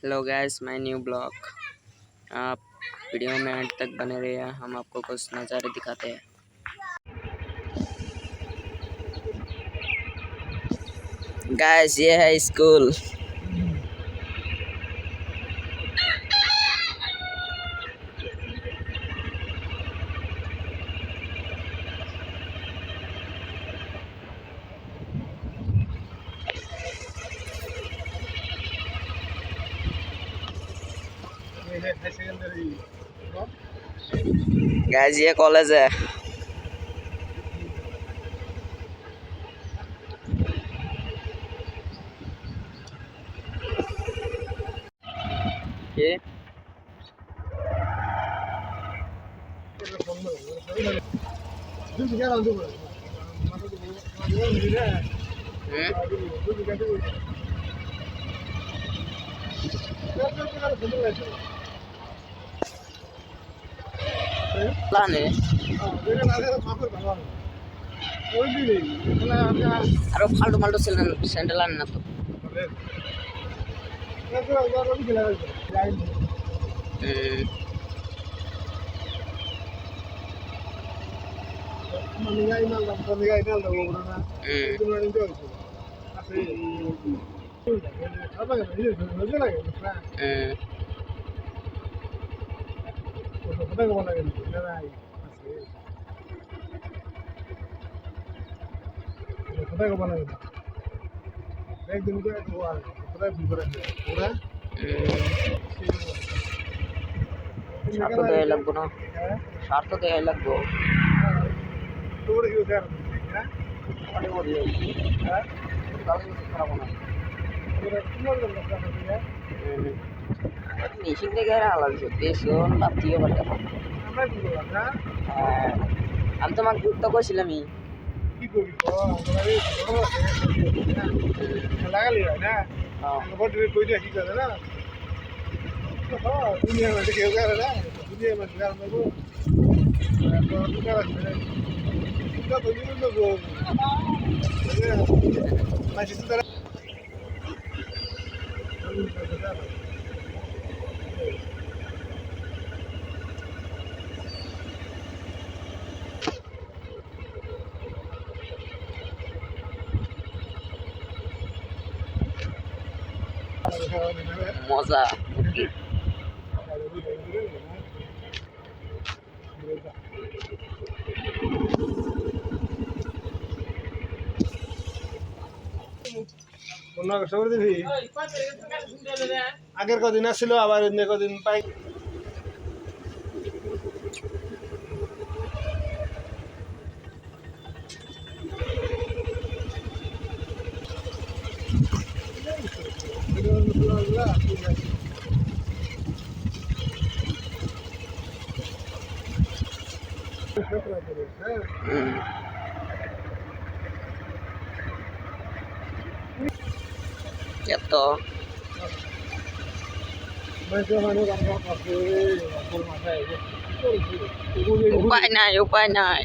Hello guys, my new blog. आप video में and तक बने रहिए, हम आपको कुछ नज़ारे दिखाते हैं। गैस, ये है स्कूल। गैस, ये कॉलेज है। ये लाने আরো ফাল্টু মাল্টু স্যান্ডেল আন না তো। সার তো দেওয়াই লাগবো না, সার তো দেওয়াই লাগবো। মেশিন থেকে আলাদা বেশন ভাবতেই পারতাম। আমি তোমাকে তো কইছিলামই লাগালি না দুনিয়া মধ্যে কেউ করে না, দুনিয়া মধ্যে মজা। আগের কদিন আসছিল, আবার কদিন পাই। এত উপায় নাই, উপায় নাই।